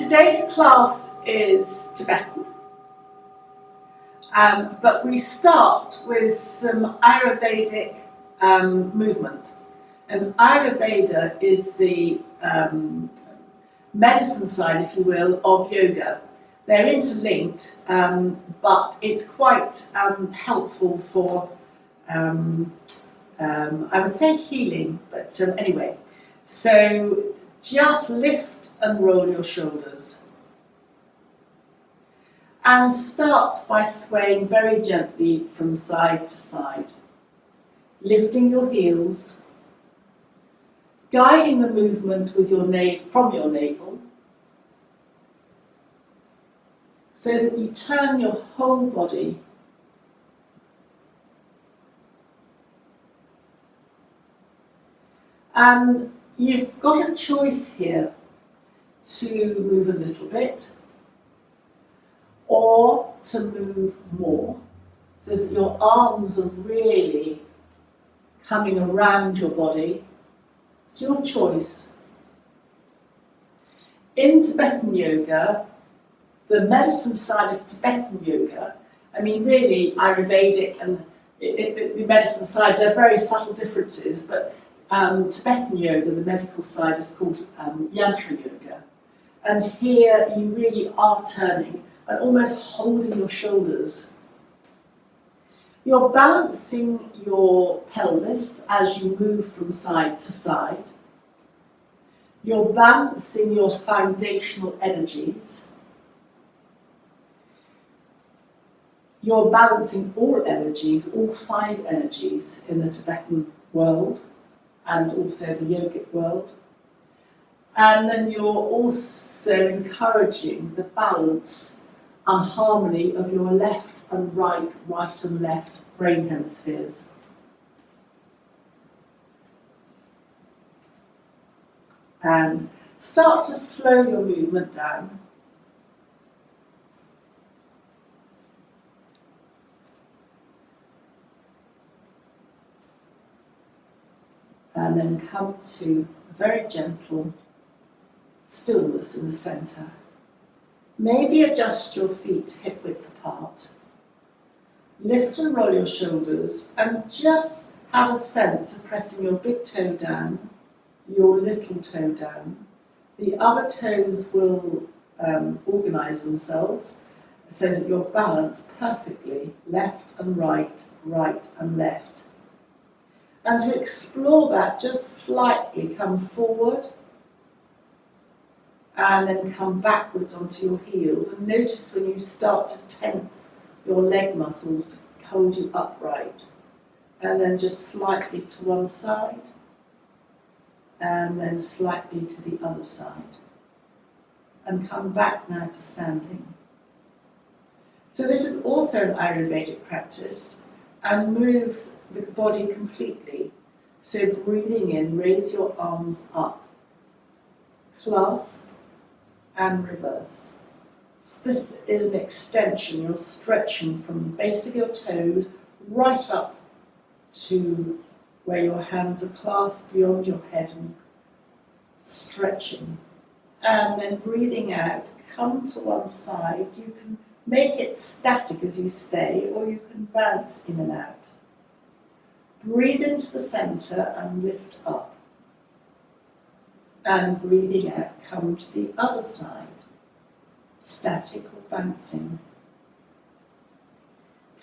Today's class is Tibetan, but we start with some Ayurvedic movement. And Ayurveda is the medicine side, if you will, of yoga. They're interlinked, but it's quite helpful for, I would say healing, but anyway. So just lift and roll your shoulders. And start by swaying very gently from side to side, lifting your heels, guiding the movement with your from your navel, so that you turn your whole body. And you've got a choice here to move a little bit or to move more, so that your arms are really coming around your body. It's your choice. In Tibetan yoga, the medicine side of Tibetan yoga, I mean really Ayurvedic and the medicine side, they're very subtle differences, but Tibetan yoga, the medical side, is called yantra yoga. And here you really are turning and almost holding your shoulders. You're balancing your pelvis as you move from side to side. You're balancing your foundational energies. You're balancing all energies, all 5 energies in the Tibetan world and also the yogic world. And then you're also encouraging the balance and harmony of your left and right, right and left brain hemispheres. And start to slow your movement down. And then come to a very gentle stillness in the centre. Maybe adjust your feet hip width apart. Lift and roll your shoulders and just have a sense of pressing your big toe down, your little toe down. The other toes will organise themselves so that you're balanced perfectly, left and right, right and left. And to explore that, just slightly come forward and then come backwards onto your heels. And notice when you start to tense your leg muscles to hold you upright. And then just slightly to one side and then slightly to the other side. And come back now to standing. So this is also an Ayurvedic practice and moves the body completely. So breathing in, raise your arms up, clasp and reverse. So this is an extension. You're stretching from the base of your toes right up to where your hands are clasped beyond your head and stretching. And then breathing out, come to one side. You can make it static as you stay, or you can bounce in and out. Breathe into the centre and lift up. And breathing out, come to the other side, static or bouncing.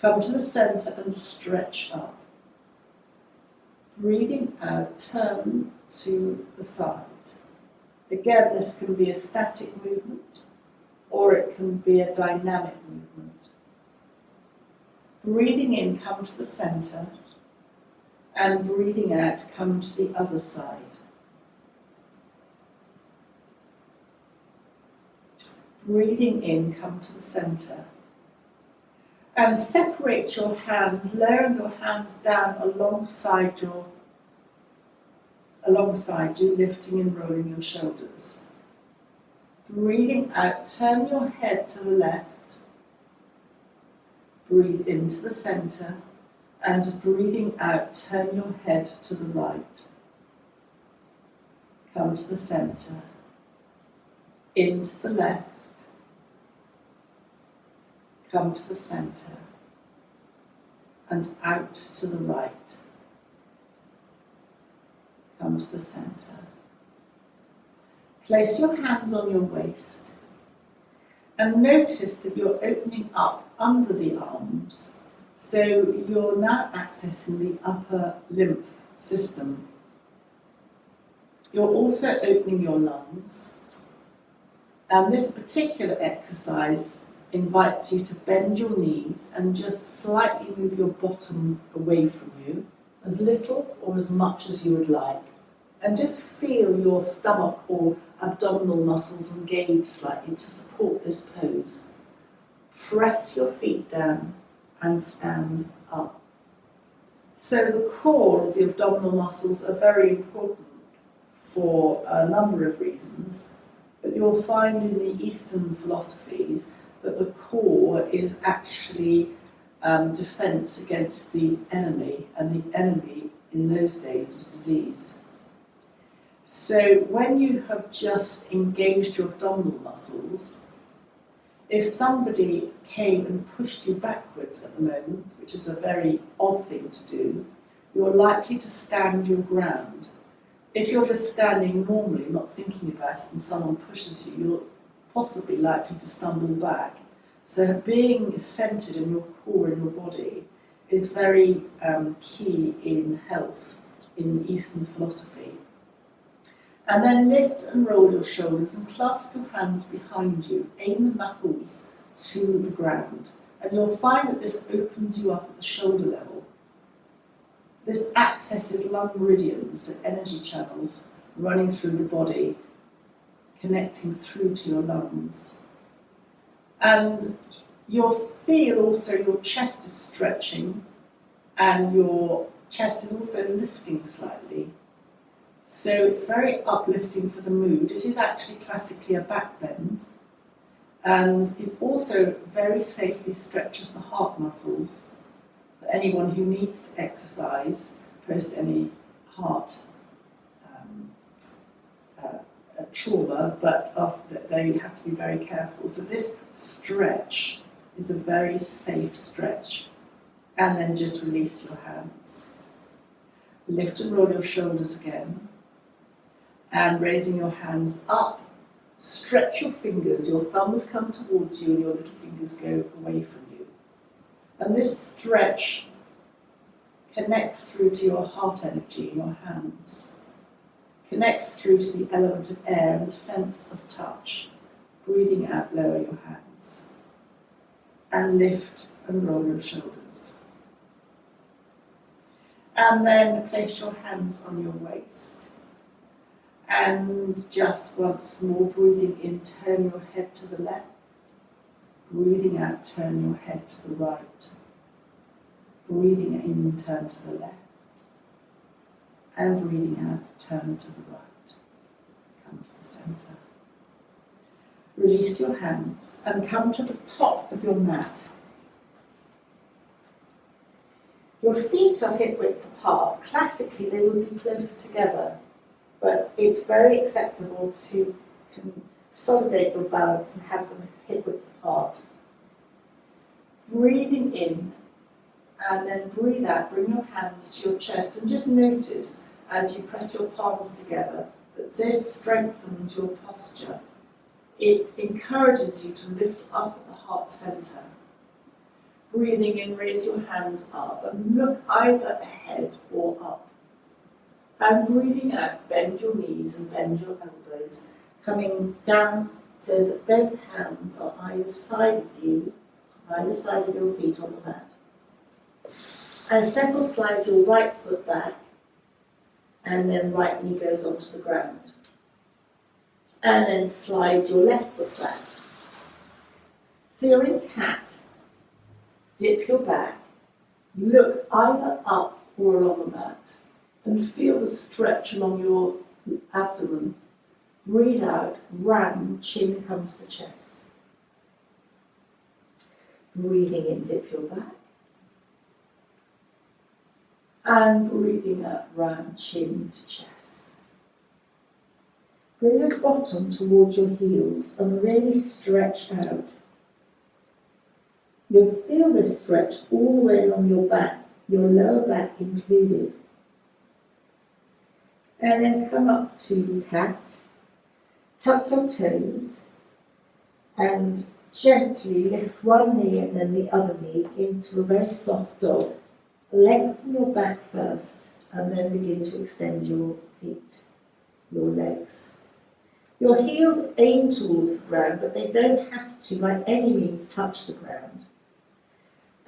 Come to the centre and stretch up. Breathing out, turn to the side. Again, this can be a static movement, or it can be a dynamic movement. Breathing in, come to the centre, and breathing out, come to the other side. Breathing in, come to the centre. And separate your hands, lowering your hands down alongside you, lifting and rolling your shoulders. Breathing out, turn your head to the left. Breathe into the centre, and breathing out, turn your head to the right. Come to the centre. into the left, come to the centre, and out to the right. Come to the centre. Place your hands on your waist and notice that you're opening up under the arms, so you're now accessing the upper lymph system. You're also opening your lungs, and this particular exercise invites you to bend your knees and just slightly move your bottom away from you, as little or as much as you would like, and just feel your stomach or abdominal muscles engage slightly to support this pose. Press your feet down and stand up. So the core of the abdominal muscles are very important for a number of reasons, but you'll find in the Eastern philosophies that the core is actually defense against the enemy, and the enemy in those days was disease. So when you have just engaged your abdominal muscles, if somebody came and pushed you backwards at the moment, which is a very odd thing to do, you're likely to stand your ground. If you're just standing normally, not thinking about it, and someone pushes you, you're possibly likely to stumble back. So being centered in your core, in your body, is very key in health, in Eastern philosophy. And then lift and roll your shoulders and clasp your hands behind you. Aim the knuckles to the ground. And you'll find that this opens you up at the shoulder level. This accesses lung meridians, so energy channels running through the body, connecting through to your lungs. And you'll feel also your chest is stretching and your chest is also lifting slightly. So it's very uplifting for the mood. It is actually classically a back bend, and it also very safely stretches the heart muscles for anyone who needs to exercise post any heart trauma, but they have to be very careful. So this stretch is a very safe stretch, and then just release your hands. Lift and roll your shoulders again. And raising your hands up, stretch your fingers, your thumbs come towards you and your little fingers go away from you. And this stretch connects through to your heart energy in your hands, connects through to the element of air and the sense of touch. Breathing out, lower your hands. And lift and roll your shoulders. And then place your hands on your waist. And just once more, breathing in, turn your head to the left. Breathing out, turn your head to the right. Breathing in, turn to the left. And breathing out, turn to the right. Come to the centre. Release your hands and come to the top of your mat. Your feet are hip width apart. Classically, they would be closer together, but it's very acceptable to consolidate your balance and have them hip width apart. Breathing in, and then breathe out, bring your hands to your chest, and just notice as you press your palms together that this strengthens your posture. It encourages you to lift up at the heart centre. Breathing in, raise your hands up and look either ahead or up. And breathing out, bend your knees and bend your elbows, coming down so that both hands are either side of you, either side of your feet on the mat. And step or slide your right foot back, and then right knee goes onto the ground. And then slide your left foot back. So you're in cat. Dip your back, look either up or along the mat, and feel the stretch along your abdomen. Breathe out, round, chin comes to chest. Breathing in, dip your back. And breathing out, round, chin to chest. Bring your bottom towards your heels and really stretch out. You'll feel this stretch all the way along your back, your lower back included. And then come up to cat. Tuck your toes and gently lift one knee and then the other knee into a very soft dog. Lengthen your back first and then begin to extend your feet, your legs. Your heels aim towards the ground, but they don't have to by any means touch the ground.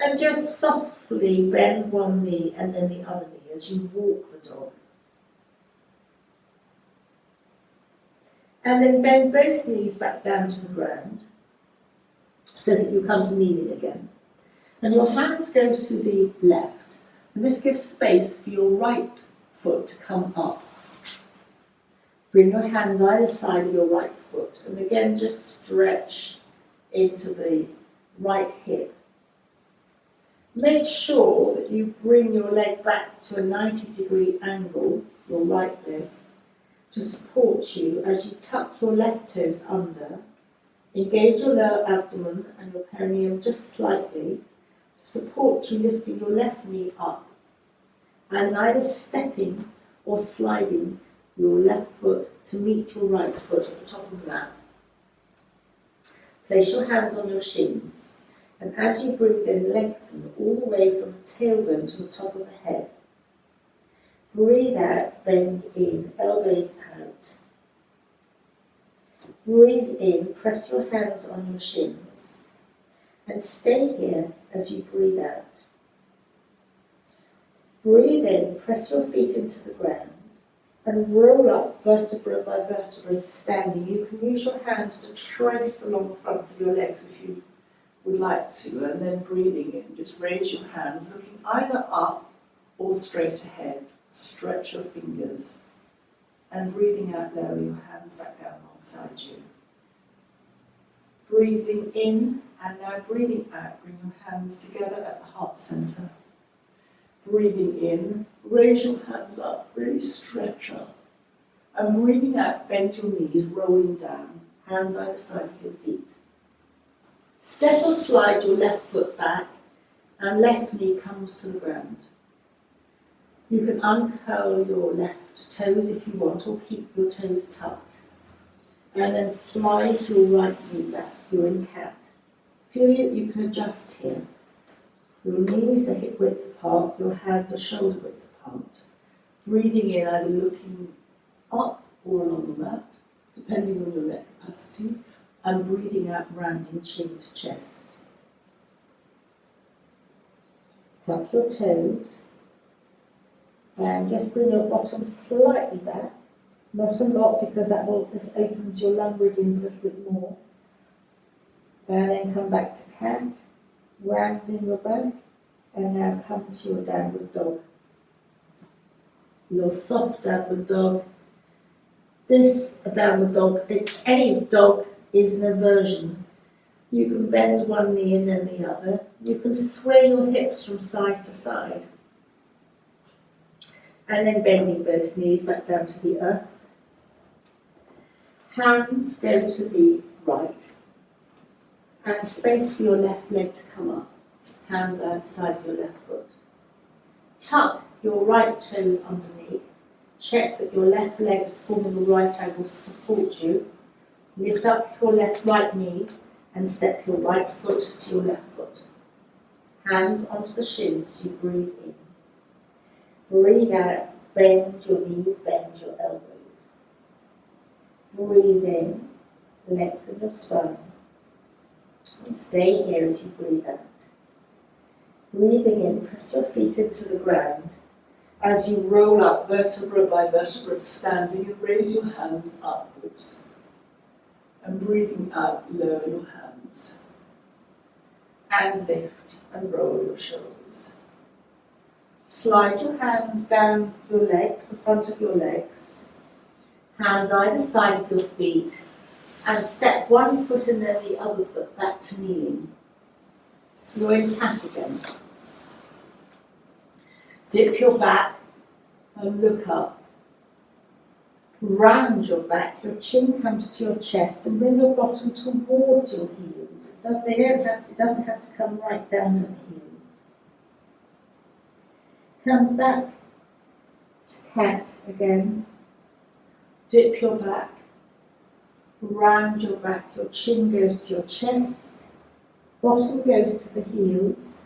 And just softly bend one knee and then the other knee as you walk the dog. And then bend both knees back down to the ground so that you come to kneeling again. And your hands go to the left. And this gives space for your right foot to come up. Bring your hands either side of your right foot. And again, just stretch into the right hip. Make sure that you bring your leg back to a 90-degree angle, your right leg, to support you as you tuck your left toes under. Engage your lower abdomen and your perineum just slightly to support you lifting your left knee up and either stepping or sliding your left foot to meet your right foot at the top of the mat. Place your hands on your shins and as you breathe in, lengthen all the way from the tailbone to the top of the head. Breathe out, bend in, elbows out. Breathe in, press your hands on your shins and stay here as you breathe out. Breathe in, press your feet into the ground and roll up vertebra by vertebra to standing. You can use your hands to trace along the fronts of your legs if you would like to, and then breathing in, just raise your hands, looking either up or straight ahead. Stretch your fingers and breathing out, lower your hands back down alongside you. Breathing in and now breathing out, bring your hands together at the heart center. Breathing in, raise your hands up, really stretch up. And breathing out, bend your knees, rolling down, hands either side of your feet. Step or slide your left foot back and left knee comes to the ground. You can uncurl your left toes if you want, or keep your toes tucked. And then slide your right knee back. You're in cat. Feel it, you can adjust here. Your knees are hip width apart, your hands are shoulder width apart. Breathing in, either looking up or along the mat, depending on your leg capacity, and breathing out, rounding chin to chest. Tuck your toes. And just bring your bottom slightly back, not a lot because this opens your lung bridges a little bit more. And then come back to cat, rounding your back, and now come to your downward dog. Your soft downward dog. This downward dog, any dog is an aversion. You can bend one knee and then the other. You can sway your hips from side to side. And then bending both knees back down to the earth. Hands go to the right. And space for your left leg to come up. Hands outside of your left foot. Tuck your right toes underneath. Check that your left leg is forming a right angle to support you. Lift up your right knee and step your right foot to your left foot. Hands onto the shins, you breathe in. Breathe out, bend your knees, bend your elbows. Breathe in, lengthen your spine. And stay here as you breathe out. Breathing in, press your feet into the ground as you roll up vertebra by vertebra standing and raise your hands upwards. And breathing out, lower your hands. And lift and roll your shoulders. Slide your hands down your legs, the front of your legs. Hands either side of your feet. And step one foot and then the other foot back to kneeling. You're in cat again. Dip your back and look up. Round your back, your chin comes to your chest, and bring your bottom towards your heels. It doesn't have to come right down to the heels. Come back to cat again. Dip your back. Round your back, your chin goes to your chest. Bottom goes to the heels.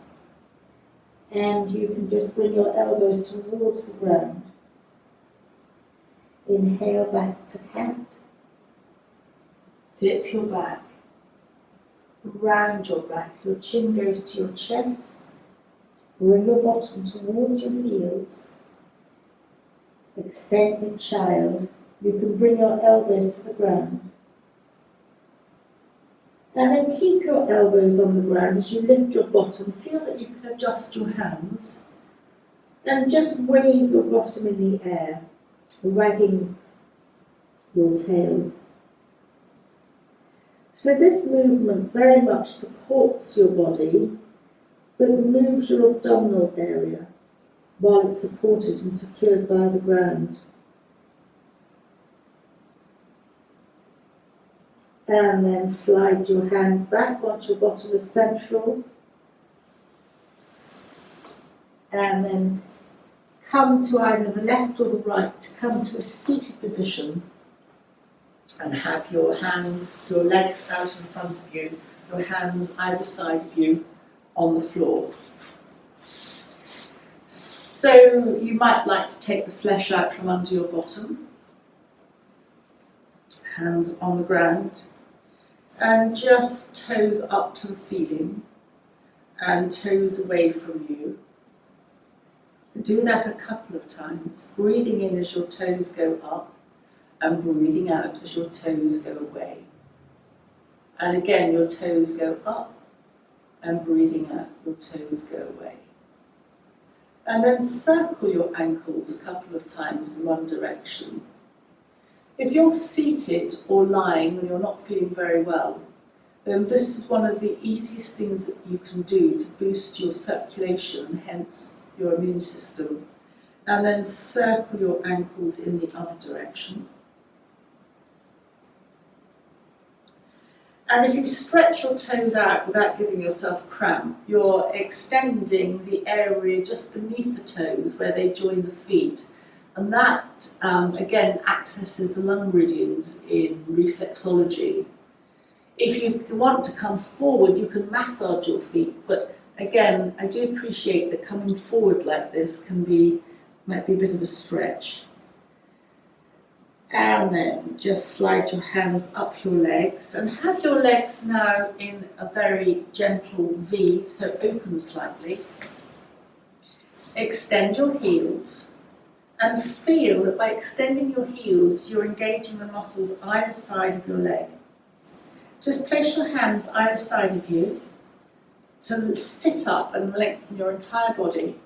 And you can just bring your elbows towards the ground. Inhale back to cat. Dip your back. Round your back, your chin goes to your chest. Bring your bottom towards your heels. Extended child. You can bring your elbows to the ground. And then keep your elbows on the ground as you lift your bottom. Feel that you can adjust your hands. And just wave your bottom in the air, wagging your tail. So this movement very much supports your body, but moves your abdominal area while it's supported and secured by the ground. And then slide your hands back onto your bottom as central. And then come to either the left or the right, to come to a seated position and have your hands, your legs out in front of you, your hands either side of you on the floor. So you might like to take the flesh out from under your bottom, hands on the ground, and just toes up to the ceiling and toes away from you. Do that a couple of times, breathing in as your toes go up and breathing out as your toes go away. And again, your toes go up and breathing out, your toes go away. And then circle your ankles a couple of times in one direction. If you're seated or lying and you're not feeling very well, then this is one of the easiest things that you can do to boost your circulation and hence your immune system. And then circle your ankles in the other direction. And if you stretch your toes out without giving yourself cramp, you're extending the area just beneath the toes where they join the feet. And that, again, accesses the lung meridians in reflexology. If you want to come forward, you can massage your feet. But again, I do appreciate that coming forward like this might be a bit of a stretch. And then just slide your hands up your legs and have your legs now in a very gentle V, so open slightly. Extend your heels and feel that by extending your heels, you're engaging the muscles either side of your leg. Just place your hands either side of you to sit up and lengthen your entire body.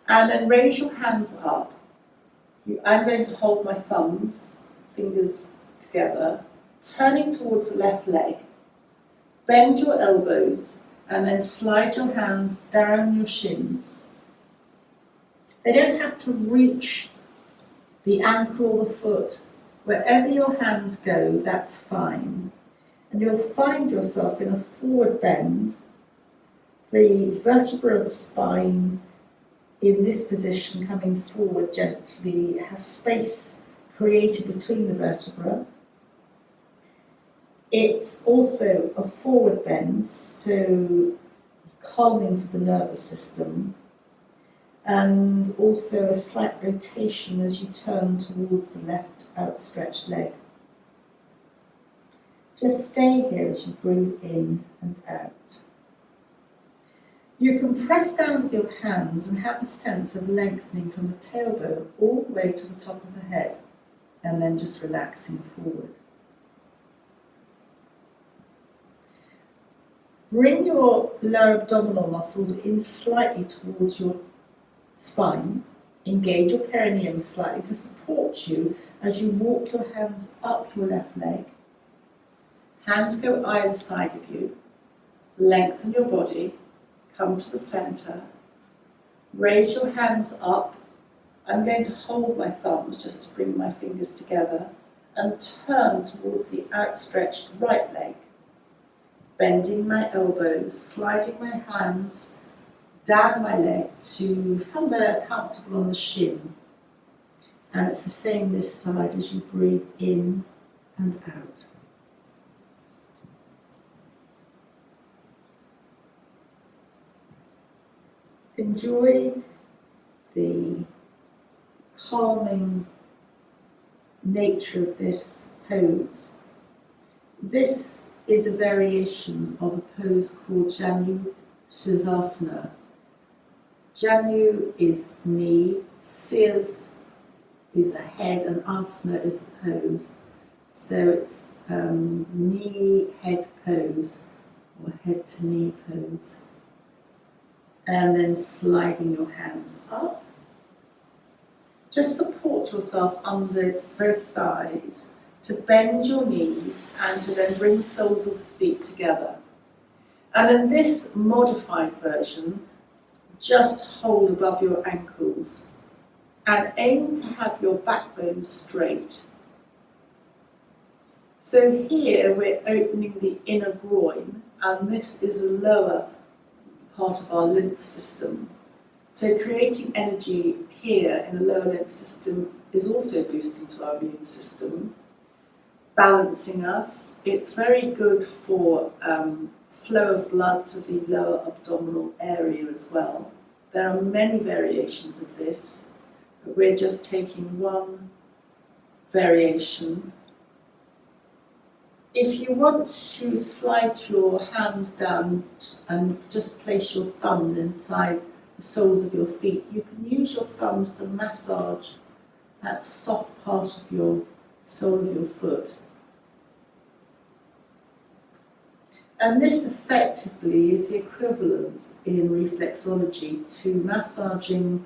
And then raise your hands up. I'm going to hold my thumbs, fingers together, turning towards the left leg. Bend your elbows and then slide your hands down your shins. They don't have to reach the ankle or the foot. Wherever your hands go, that's fine. And you'll find yourself in a forward bend. The vertebra of the spine in this position, coming forward gently, has space created between the vertebra. It's also a forward bend, so calming for the nervous system, and also a slight rotation as you turn towards the left outstretched leg. Just stay here as you breathe in and out. You can press down with your hands and have a sense of lengthening from the tailbone all the way to the top of the head, and then just relaxing forward. Bring your lower abdominal muscles in slightly towards your spine. Engage your perineum slightly to support you as you walk your hands up your left leg. Hands go either side of you. Lengthen your body. Come to the center. Raise your hands up I'm going to hold my thumbs just to bring my fingers together and turn towards the outstretched right leg, bending my elbows, sliding my hands down my leg to somewhere comfortable on the shin. And it's the same this side as you breathe in and out. Enjoy the calming nature of this pose. This is a variation of a pose called Janu Sirsasana. Janu is knee, Sirs is the head, and asana is the pose. So it's knee head pose or head to knee pose. And then sliding your hands up. Just support yourself under both thighs to bend your knees and to then bring the soles of the feet together. And in this modified version, just hold above your ankles and aim to have your backbone straight. So here we're opening the inner groin, and this is a lower part of our lymph system. So creating energy here in the lower lymph system is also boosting to our immune system, balancing us. It's very good for flow of blood to the lower abdominal area as well. There are many variations of this, but we're just taking one variation. If you want to slide your hands down and just place your thumbs inside the soles of your feet, you can use your thumbs to massage that soft part of your sole of your foot. And this effectively is the equivalent in reflexology to massaging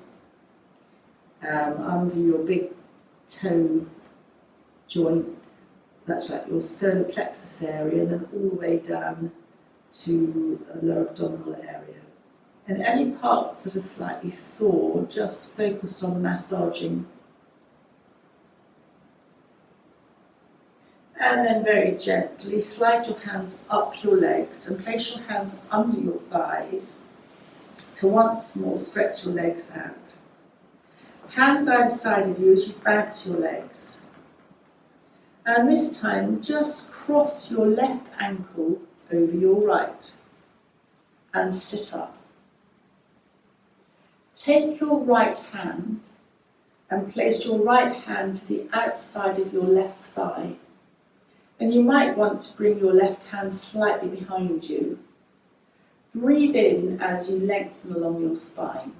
under your big toe joint. That's like your solar plexus area, and then all the way down to the lower abdominal area. And any parts that are slightly sore, just focus on massaging. And then very gently slide your hands up your legs and place your hands under your thighs to once more stretch your legs out. Hands either side of you as you bounce your legs. And this time, just cross your left ankle over your right and sit up. Take your right hand and place your right hand to the outside of your left thigh. And you might want to bring your left hand slightly behind you. Breathe in as you lengthen along your spine.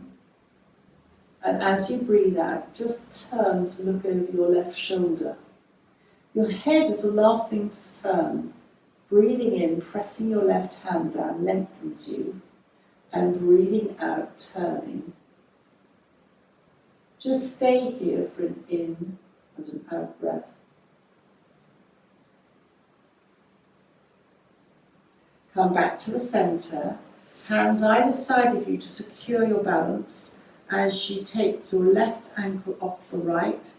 And as you breathe out, just turn to look over your left shoulder. Your head is the last thing to turn. Breathing in, pressing your left hand down, lengthens you. And breathing out, turning. Just stay here for an in and an out breath. Come back to the centre, hands either side of you to secure your balance as you take your left ankle off the right.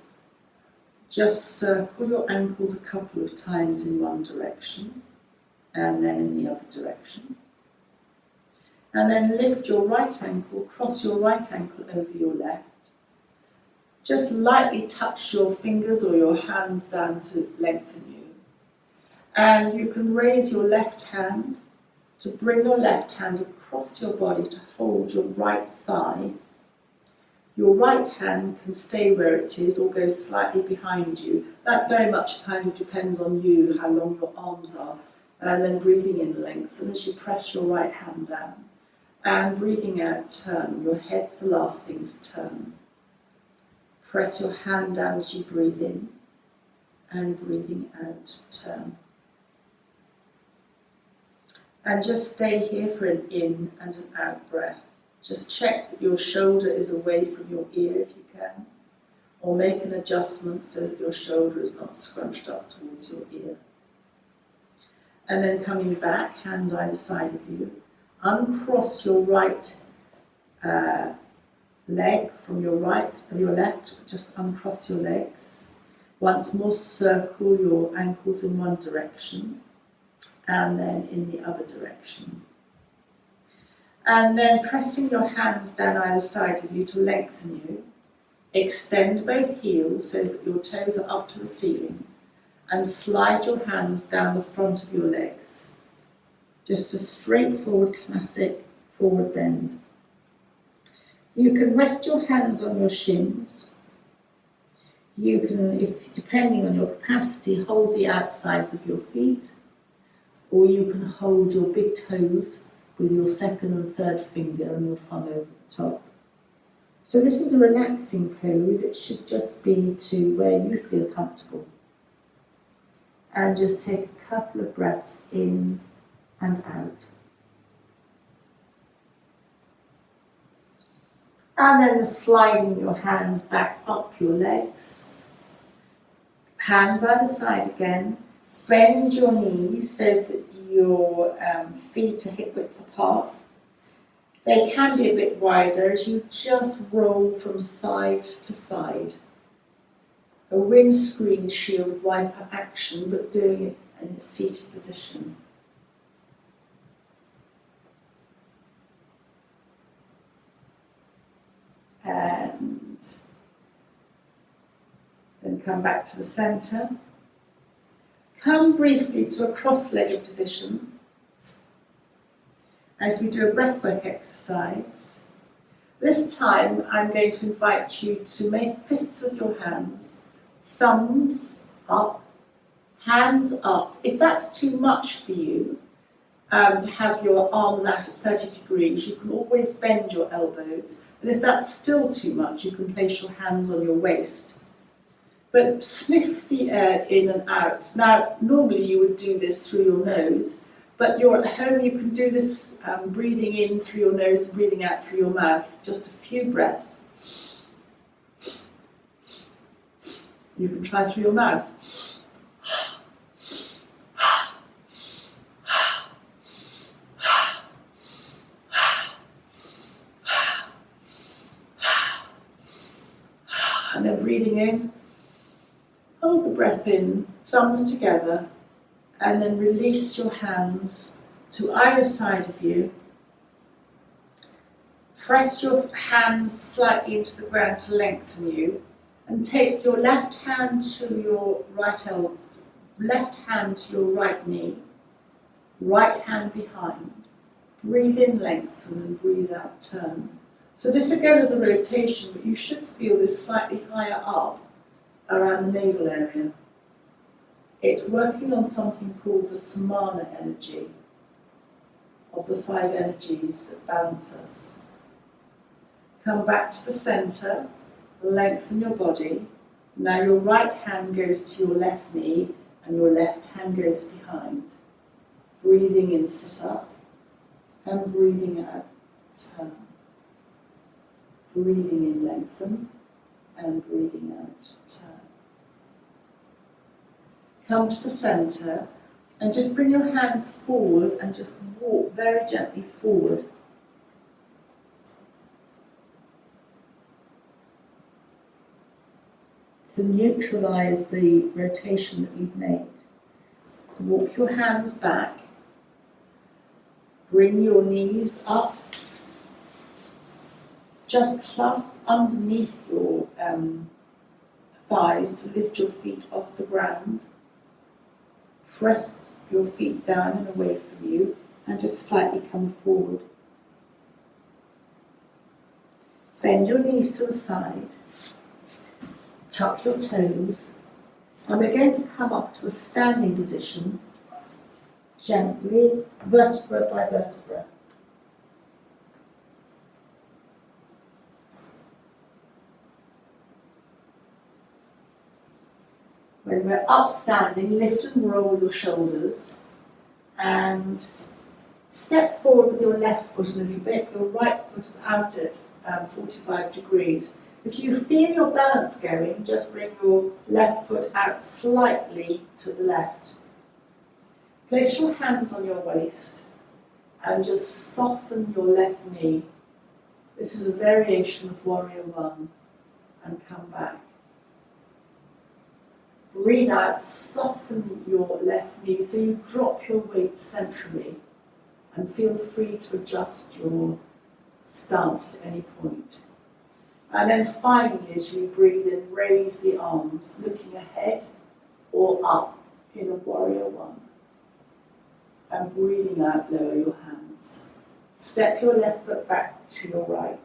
Just circle your ankles a couple of times in one direction and then in the other direction. And then lift your right ankle, cross your right ankle over your left. Just lightly touch your fingers or your hands down to lengthen you. And you can raise your left hand to bring your left hand across your body to hold your right thigh. Your right hand can stay where it is or go slightly behind you. That very much kind of depends on you, how long your arms are. And then breathing in, lengthen as you press your right hand down. And breathing out, turn. Your head's the last thing to turn. Press your hand down as you breathe in. And breathing out, turn. And just stay here for an in and an out breath. Just check that your shoulder is away from your ear if you can, or make an adjustment so that your shoulder is not scrunched up towards your ear. And then coming back, hands either side of you, uncross your right leg from your right or your left, just uncross your legs. Once more, circle your ankles in one direction and then in the other direction. And then pressing your hands down either side of you to lengthen you. Extend both heels so that your toes are up to the ceiling and slide your hands down the front of your legs. Just a straightforward classic forward bend. You can rest your hands on your shins. You can, if depending on your capacity, hold the outsides of your feet, or you can hold your big toes with your second and third finger and your thumb over the top. So this is a relaxing pose. It should just be to where you feel comfortable. And just take a couple of breaths in and out. And then sliding your hands back up your legs. Hands either side again. Bend your knees so that your feet are hip width apart. They can be a bit wider as you just roll from side to side. A windscreen shield wiper action, but doing it in a seated position. And then come back to the centre. Come briefly to a cross-legged position as we do a breathwork exercise. This time I'm going to invite you to make fists with your hands, thumbs up, hands up. If that's too much for you, to have your arms out at 30 degrees, you can always bend your elbows. And if that's still too much, you can place your hands on your waist. But sniff the air in and out. Now, normally you would do this through your nose, but you're at home, you can do this breathing in through your nose and breathing out through your mouth. Just a few breaths. You can try through your mouth. And then breathing in, hold the breath in, thumbs together, and then release your hands to either side of you. Press your hands slightly into the ground to lengthen you, and take your left hand to your right elbow, left hand to your right knee, right hand behind. Breathe in, lengthen, and breathe out, turn. So this again is a rotation, but you should feel this slightly higher up around the navel area. It's working on something called the samana energy, of the 5 energies that balance us. Come back to the centre, lengthen your body. Now your right hand goes to your left knee and your left hand goes behind. Breathing in, sit up, and breathing out, turn. Breathing in, lengthen, and breathing out, turn. Come to the centre and just bring your hands forward and just walk very gently forward. To neutralise the rotation that you've made. Walk your hands back. Bring your knees up. Just clasp underneath your thighs to lift your feet off the ground. Press your feet down and away from you and just slightly come forward. Bend your knees to the side. Tuck your toes. And we're going to come up to a standing position, gently, vertebra by vertebra. When we're upstanding, lift and roll your shoulders and step forward with your left foot a little bit. Your right foot is out at 45 degrees. If you feel your balance going, just bring your left foot out slightly to the left. Place your hands on your waist and just soften your left knee. This is a variation of Warrior One, and come back. Breathe out, soften your left knee so you drop your weight centrally and feel free to adjust your stance at any point. And then finally, as you breathe in, raise the arms, looking ahead or up in a Warrior One. And breathing out, lower your hands. Step your left foot back to your right.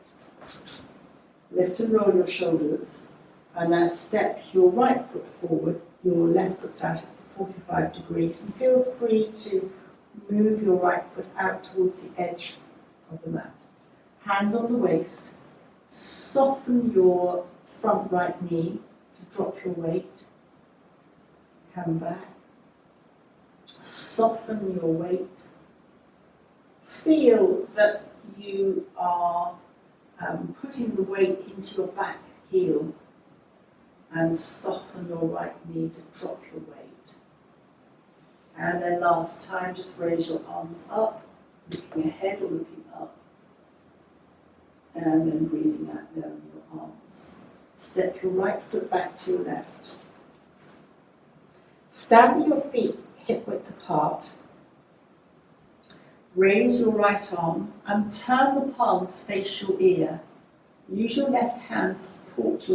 Lift and roll your shoulders. And now step your right foot forward, your left foot's out at 45 degrees, and feel free to move your right foot out towards the edge of the mat. Hands on the waist, soften your front right knee to drop your weight. Come back, soften your weight. Feel that you are putting the weight into your back heel, and soften your right knee to drop your weight. And then last time, just raise your arms up, looking ahead or looking up. And then breathing out, lowering your arms. Step your right foot back to your left. Stand with your feet hip width apart. Raise your right arm and turn the palm to face your ear. Use your left hand to support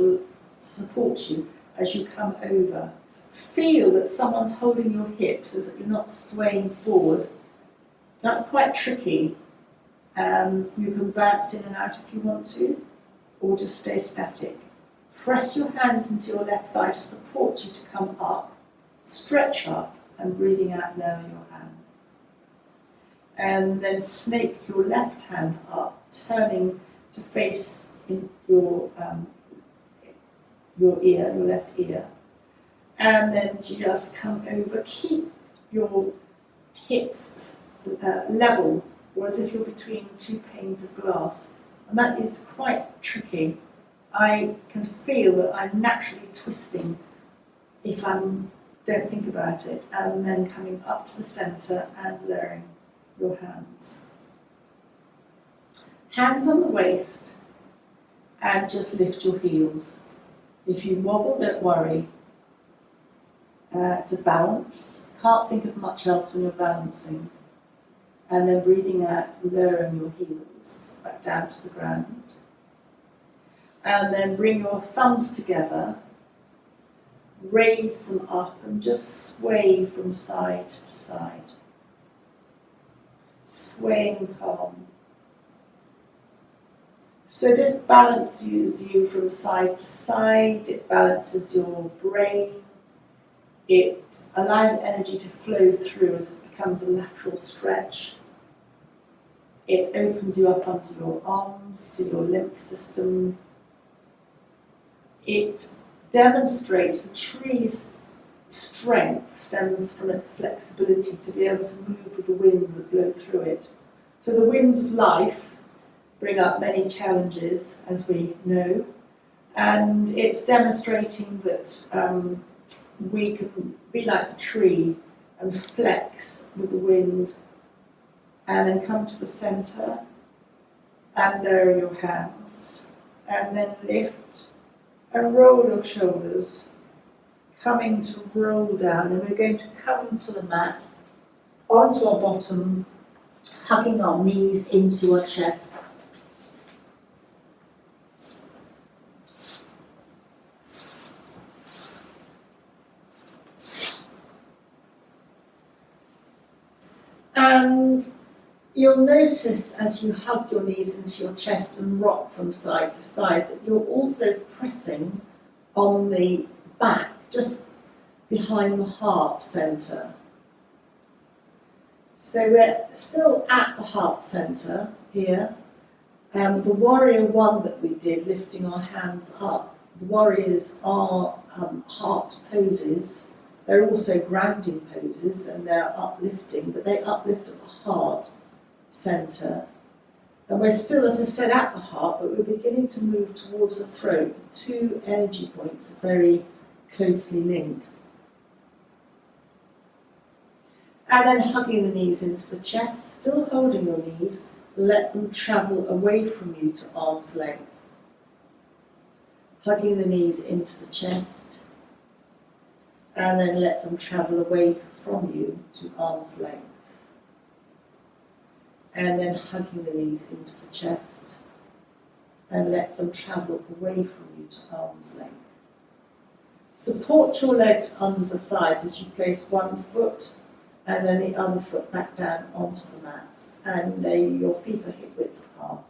you as you come over. Feel that someone's holding your hips so that you're not swaying forward. That's quite tricky. You can bounce in and out if you want to, or just stay static. Press your hands into your left thigh to support you to come up. Stretch up and breathing out, lower your hand. And then snake your left hand up, turning to face in your ear, your left ear. And then just come over, keep your hips level, or as if you're between two panes of glass. And that is quite tricky. I can feel that I'm naturally twisting if I don't think about it, and then coming up to the centre and lowering your hands. Hands on the waist, and just lift your heels. If you wobble, don't worry. It's a balance. Can't think of much else when you're balancing. And then breathing out, lowering your heels back down to the ground. And then bring your thumbs together, raise them up and just sway from side to side. Swaying calm. So this balances you from side to side, it balances your brain, it allows energy to flow through as it becomes a lateral stretch. It opens you up onto your arms, so your lymph system. It demonstrates the tree's strength stems from its flexibility to be able to move with the winds that blow through it. So the winds of life bring up many challenges, as we know, and it's demonstrating that we can be like the tree and flex with the wind, and then come to the centre and lower your hands, and then lift and roll your shoulders, coming to roll down, and we're going to come to the mat, onto our bottom, hugging our knees into our chest. And you'll notice as you hug your knees into your chest and rock from side to side that you're also pressing on the back, just behind the heart centre. So we're still at the heart centre here. The Warrior One that we did, lifting our hands up, the warriors are heart poses. They're also grounding poses, and they're uplifting, but they uplift at the heart centre. And we're still, as I said, at the heart, but we're beginning to move towards the throat. The two energy points are very closely linked. And then hugging the knees into the chest, still holding your knees, let them travel away from you to arm's length, hugging the knees into the chest, and then let them travel away from you to arm's length, and then hugging the knees into the chest, and let them travel away from you to arm's length. Support your legs under the thighs as you place one foot and then the other foot back down onto the mat, and your feet are hip width apart.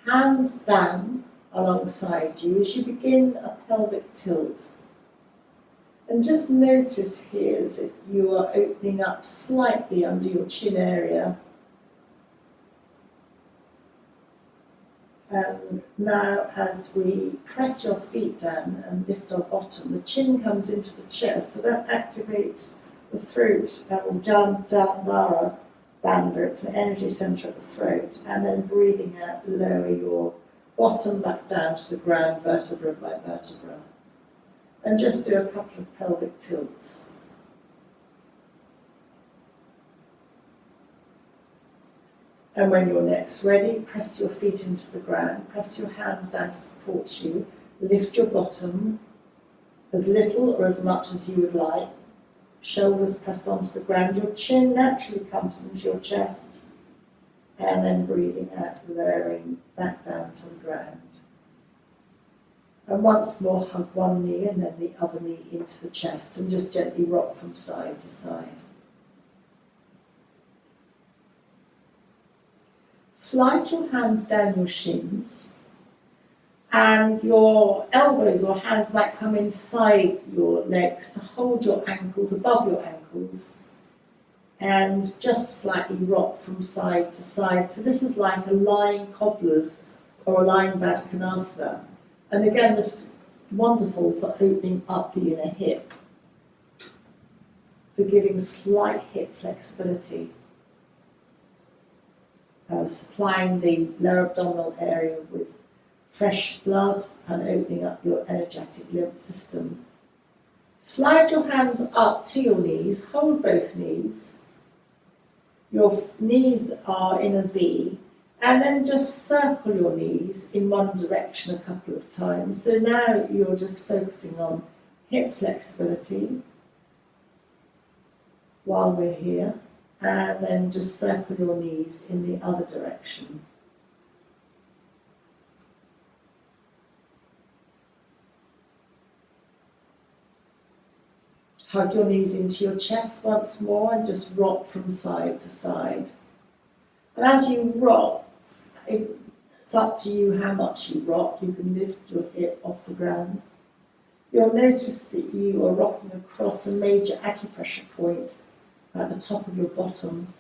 Hands down alongside you as you begin a pelvic tilt. And just notice here that you are opening up slightly under your chin area. And now as we press your feet down and lift our bottom, the chin comes into the chest, so that activates the throat, the Jalandhara bandha, it's an energy centre at the throat, and then breathing out, lower your bottom back down to the ground, vertebra by vertebra. And just do a couple of pelvic tilts. And when you're next ready, press your feet into the ground, press your hands down to support you, lift your bottom as little or as much as you would like, shoulders press onto the ground, your chin naturally comes into your chest, and then breathing out, lowering back down to the ground. And once more, hug one knee and then the other knee into the chest, and just gently rock from side to side. Slide your hands down your shins, and your elbows or hands might come inside your legs to hold your ankles above your ankles, and just slightly rock from side to side. So this is like a lying cobblers or a lying Baddha Konasana. And again, this is wonderful for opening up the inner hip, for giving slight hip flexibility, supplying the lower abdominal area with fresh blood and opening up your energetic lymph system. Slide your hands up to your knees, hold both knees. Your knees are in a V, and then just circle your knees in one direction a couple of times. So now you're just focusing on hip flexibility while we're here, and then just circle your knees in the other direction. Hug your knees into your chest once more and just rock from side to side. And as you rock, it's up to you how much you rock. You can lift your hip off the ground. You'll notice that you are rocking across a major acupressure point at the top of your bottom.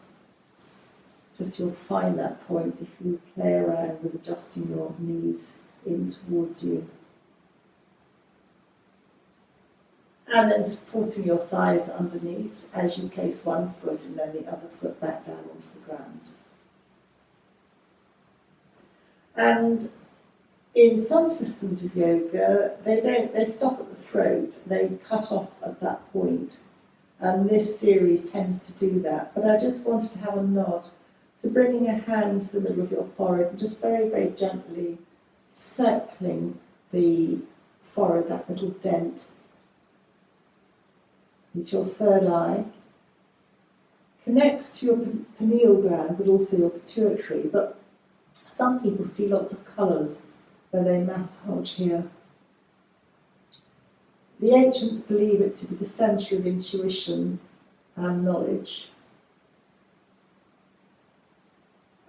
Just you'll find that point if you play around with adjusting your knees in towards you. And then supporting your thighs underneath as you place one foot and then the other foot back down onto the ground. And in some systems of yoga, they stop at the throat, they cut off at that point. And this series tends to do that. But I just wanted to have a nod to bringing a hand to the middle of your forehead and just very, very gently circling the forehead, that little dent. It's your third eye. Connects to your pineal gland, but also your pituitary. But some people see lots of colours when they massage here. The ancients believe it to be the centre of intuition and knowledge.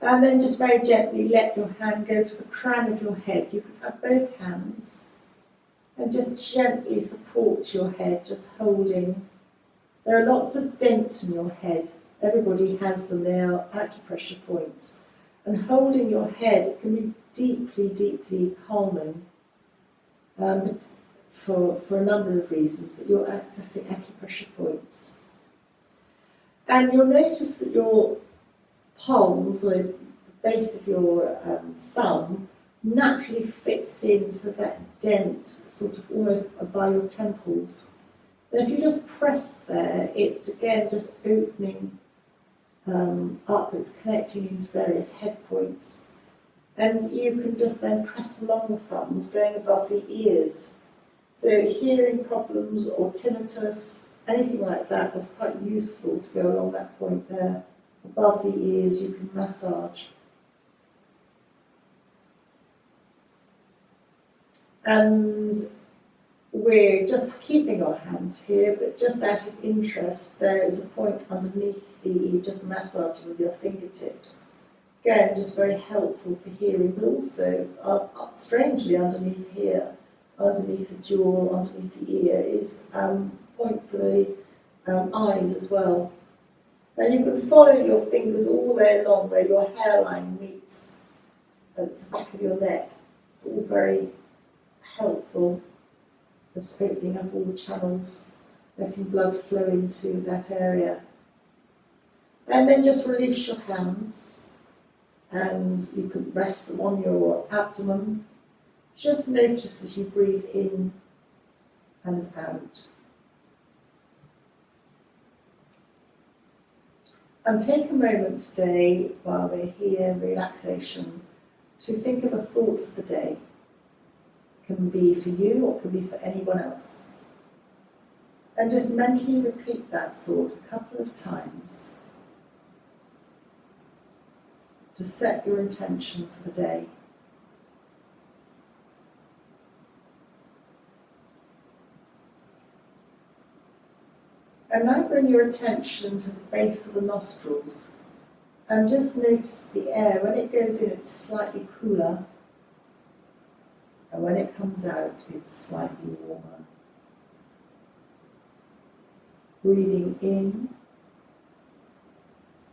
And then just very gently let your hand go to the crown of your head. You can have both hands and just gently support your head, just holding. There are lots of dents in your head. Everybody has them. They are acupressure points. And holding your head, it can be deeply, deeply calming for a number of reasons, but you're accessing acupressure points. And you'll notice that your palms, the base of your thumb, naturally fits into that dent, sort of almost by your temples. And if you just press there, it's again just opening up, it's connecting into various head points. And you can just then press along the thumbs, going above the ears. So hearing problems or tinnitus, anything like that, that's quite useful to go along that point there. Above the ears, you can massage. And we're just keeping our hands here, but just out of interest, there is a point underneath the, just massaging with your fingertips. Again, just very helpful for hearing, but also, strangely underneath here, underneath the jaw, underneath the ear, is a point for the eyes as well. And you can follow your fingers all the way along where your hairline meets at the back of your neck. It's all very helpful, just opening up all the channels, letting blood flow into that area. And then just release your hands, and you can rest them on your abdomen. Just notice as you breathe in and out. And take a moment today, while we're here in relaxation, to think of a thought for the day. It can be for you or it can be for anyone else. And just mentally repeat that thought a couple of times to set your intention for the day. And now bring your attention to the base of the nostrils and just notice the air. When it goes in, it's slightly cooler, and when it comes out, it's slightly warmer. Breathing in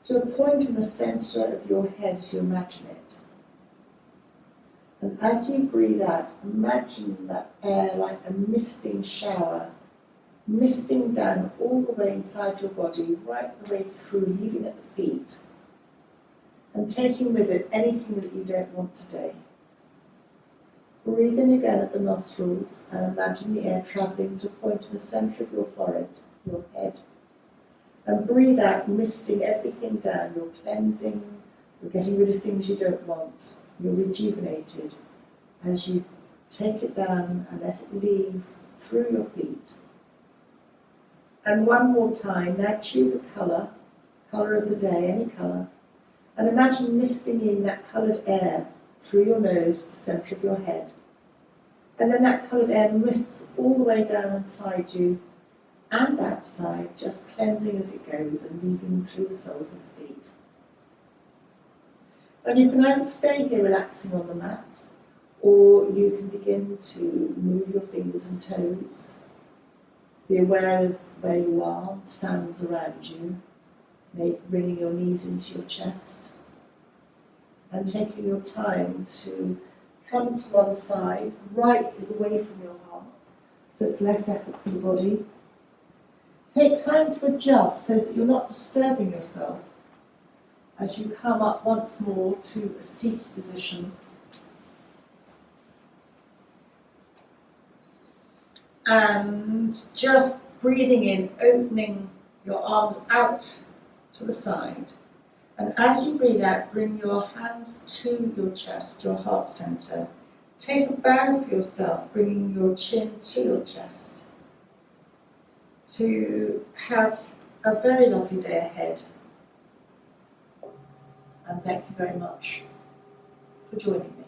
to a point in the centre of your head as you imagine it. And as you breathe out, imagine that air like a misting shower, misting down all the way inside your body, right the way through, leaving at the feet, and taking with it anything that you don't want today. Breathe in again at the nostrils and imagine the air travelling to a point in the centre of your forehead, your head. And breathe out, misting everything down. You're cleansing, you're getting rid of things you don't want. You're rejuvenated as you take it down and let it leave through your feet. And one more time, now choose a colour of the day, any colour, and imagine misting in that coloured air through your nose, the centre of your head. And then that coloured air mists all the way down inside you and outside, just cleansing as it goes and leaving through the soles of the feet. And you can either stay here relaxing on the mat, or you can begin to move your fingers and toes. Be aware of where you are, sounds around you, maybe bringing your knees into your chest, and taking your time to come to one side. Right is away from your heart, so it's less effort for the body. Take time to adjust so that you're not disturbing yourself as you come up once more to a seated position. And just breathing in, opening your arms out to the side. And as you breathe out, bring your hands to your chest, your heart center. Take a bow for yourself, bringing your chin to your chest. To have a very lovely day ahead. And thank you very much for joining me.